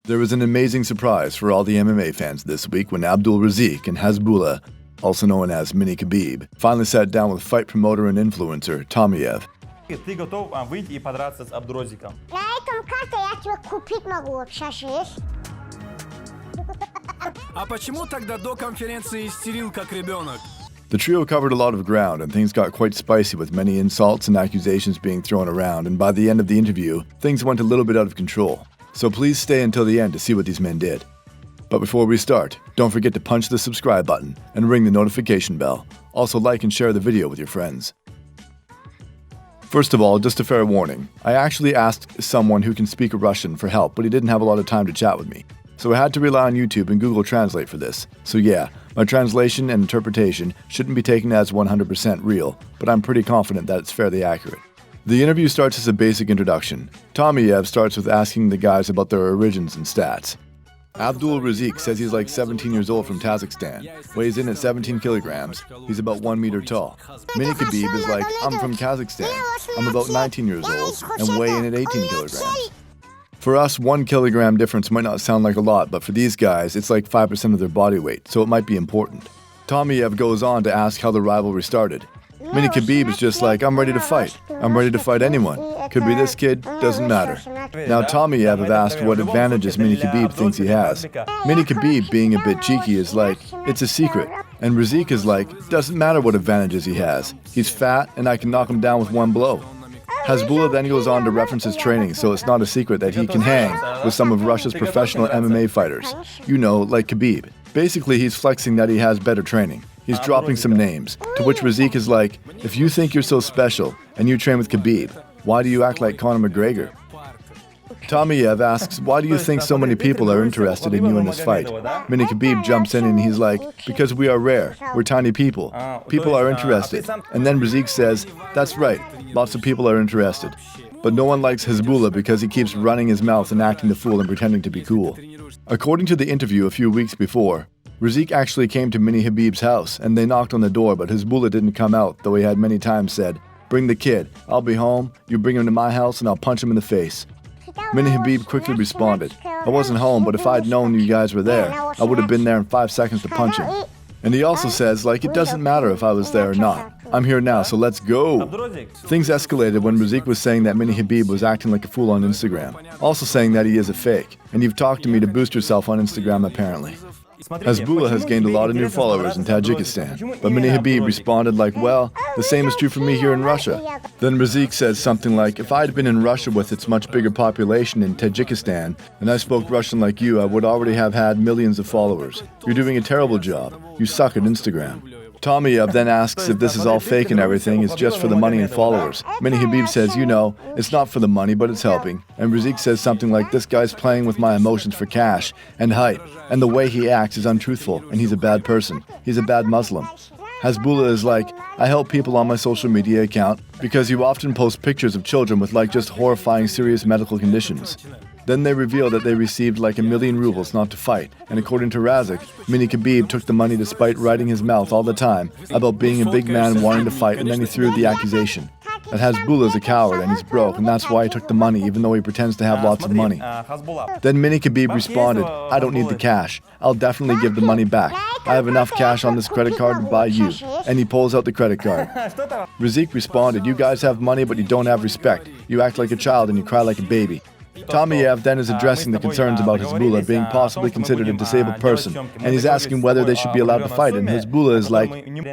There was an amazing surprise for all the MMA fans this week when Abdu Rozik and Hasbulla, also known as Mini Khabib, finally sat down with fight promoter and influencer Tomiev. Ты готов выйти и подраться с Абду Розиком? На этом карте я тебе купить могу вообще есть. А почему тогда до конференции истерил как ребенок? The trio covered a lot of ground and things got quite spicy with many insults and accusations being thrown around, and by the end of the interview, things went a little bit out of control. So please stay until the end to see what these men did. But before we start, don't forget to punch the subscribe button and ring the notification bell. Also like and share the video with your friends. First of all, just a fair warning. I actually asked someone who can speak Russian for help, but he didn't have a lot of time to chat with me. So I had to rely on YouTube and Google Translate for this. So yeah, my translation and interpretation shouldn't be taken as 100% real, but I'm pretty confident that it's fairly accurate. The interview starts as a basic introduction. Tomiev starts with asking the guys about their origins and stats. Abdul Rozik says he's like 17 years old from Kazakhstan, weighs in at 17 kilograms, he's about 1 meter tall. Mini Khabib is like, I'm from Kazakhstan, I'm about 19 years old, and weigh in at 18 kilograms. For us, 1 kilogram difference might not sound like a lot, but for these guys, it's like 5% of their body weight, so it might be important. Tomiev goes on to ask how the rivalry started. Mini Khabib is just like, I'm ready to fight. I'm ready to fight anyone. Could be this kid, doesn't matter. Now Tomiev have asked what advantages Mini Khabib thinks he has. Mini Khabib, being a bit cheeky, is like, it's a secret. And Rozik is like, doesn't matter what advantages he has. He's fat and I can knock him down with one blow. Hasbulla then goes on to reference his training, so it's not a secret that he can hang with some of Russia's professional MMA fighters. You know, like Khabib. Basically, he's flexing that he has better training. He's dropping some names, to which Rozik is like, if you think you're so special and you train with Khabib, why do you act like Conor McGregor? Tomiev asks, why do you think so many people are interested in you in this fight? Mini Khabib jumps in and he's like, because we are rare, we're tiny people. People are interested. And then Rozik says, that's right, lots of people are interested. But no one likes Hasbulla because he keeps running his mouth and acting the fool and pretending to be cool. According to the interview a few weeks before, Rozik actually came to Mini Khabib's house and they knocked on the door, but Hasbulla didn't come out, though he had many times said, bring the kid, I'll be home, you bring him to my house and I'll punch him in the face. Mini Khabib quickly responded, I wasn't home, but if I'd known you guys were there, I would have been there in 5 seconds to punch him. And he also says, like, it doesn't matter if I was there or not. I'm here now, so let's go. Things escalated when Rozik was saying that Mini Khabib was acting like a fool on Instagram, also saying that he is a fake, and you've talked to me to boost yourself on Instagram apparently. Hasbulla has gained a lot of new followers in Tajikistan, but Mini Khabib responded like, well, the same is true for me here in Russia. Then Rozik says something like, if I had been in Russia with its much bigger population in Tajikistan, and I spoke Russian like you, I would already have had millions of followers. You're doing a terrible job. You suck at Instagram. Tomiev then asks if this is all fake and everything, it's just for the money and followers. Mini Khabib says, you know, it's not for the money, but it's helping. And Rozik says something like, this guy's playing with my emotions for cash and hype, and the way he acts is untruthful, and he's a bad person. He's a bad Muslim. Hasbulla is like, I help people on my social media account because you often post pictures of children with like just horrifying serious medical conditions. Then they reveal that they received like 1 million rubles not to fight, and according to Rozik, Mini Khabib took the money despite writing his mouth all the time about being a big man wanting to fight, and then he threw the accusation. That Hasbulla is a coward and he's broke, and that's why he took the money even though he pretends to have lots of money. Then Mini Khabib responded, I don't need the cash, I'll definitely give the money back. I have enough cash on this credit card to buy you. And he pulls out the credit card. Rozik responded, you guys have money but you don't have respect. You act like a child and you cry like a baby. Tomiev then is addressing the concerns about Hasbulla being possibly considered a disabled person, and he's asking whether they should be allowed to fight, and Hasbulla is like,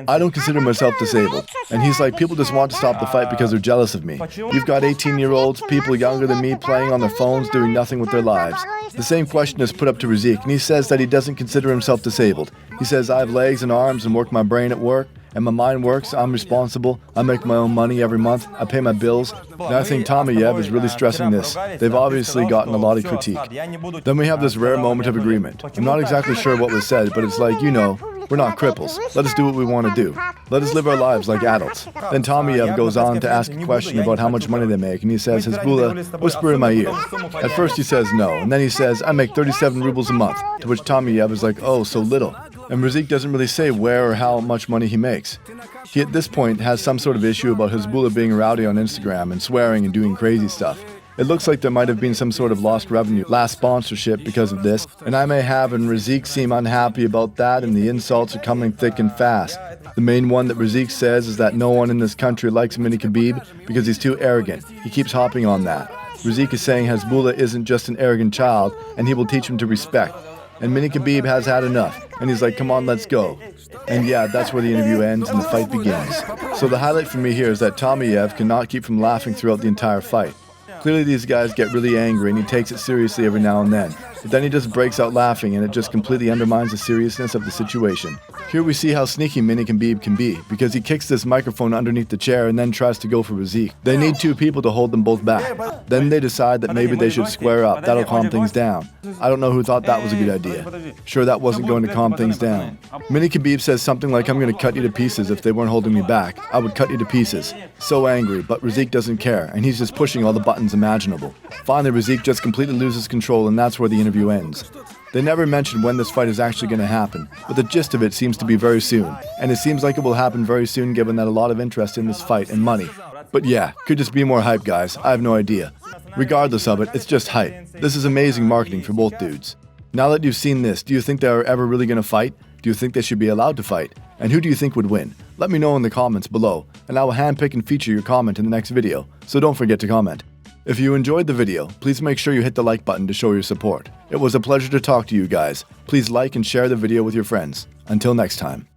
I don't consider myself disabled. And he's like, people just want to stop the fight because they're jealous of me. You've got 18-year-olds, people younger than me playing on their phones doing nothing with their lives. The same question is put up to Rozik, and he says that he doesn't consider himself disabled. He says, I have legs and arms and work my brain at work. And my mind works, I'm responsible, I make my own money every month, I pay my bills. And I think Tomiev is really stressing this. They've obviously gotten a lot of critique. Then we have this rare moment of agreement. I'm not exactly sure what was said, but it's like, you know, we're not cripples. Let us do what we want to do. Let us live our lives like adults. Then Tomiev goes on to ask a question about how much money they make, and he says, Hasbulla, whisper in my ear. At first he says no, and then he says, I make 37 rubles a month, to which Tomiev is like, oh, so little. And Rozik doesn't really say where or how much money he makes. He at this point has some sort of issue about Hasbulla being rowdy on Instagram and swearing and doing crazy stuff. It looks like there might have been some sort of lost revenue, last sponsorship because of this, and I may have and Rozik seem unhappy about that, and the insults are coming thick and fast. The main one that Rozik says is that no one in this country likes Mini Khabib because he's too arrogant. He keeps hopping on that. Rozik is saying Hasbulla isn't just an arrogant child, and he will teach him to respect. And Mini Khabib has had enough, and he's like, come on, let's go. And yeah, that's where the interview ends and the fight begins. So the highlight for me here is that Tomayev cannot keep from laughing throughout the entire fight. Clearly these guys get really angry and he takes it seriously every now and then. But then he just breaks out laughing and it just completely undermines the seriousness of the situation. Here we see how sneaky Mini Khabib can be, because he kicks this microphone underneath the chair and then tries to go for Rozik. They need two people to hold them both back. Then they decide that maybe they should square up, that'll calm things down. I don't know who thought that was a good idea. Sure, that wasn't going to calm things down. Mini Khabib says something like, I'm going to cut you to pieces if they weren't holding me back. I would cut you to pieces. So angry, but Rozik doesn't care, and he's just pushing all the buttons imaginable. Finally, Rozik just completely loses control, and that's where the interview ends. They never mention when this fight is actually going to happen, but the gist of it seems to be very soon, and it seems like it will happen very soon given that a lot of interest in this fight and money. But yeah, could just be more hype, guys, I have no idea. Regardless of it, it's just hype. This is amazing marketing for both dudes. Now that you've seen this, do you think they are ever really going to fight? Do you think they should be allowed to fight? And who do you think would win? Let me know in the comments below, and I will handpick and feature your comment in the next video, so don't forget to comment. If you enjoyed the video, please make sure you hit the like button to show your support. It was a pleasure to talk to you guys. Please like and share the video with your friends. Until next time.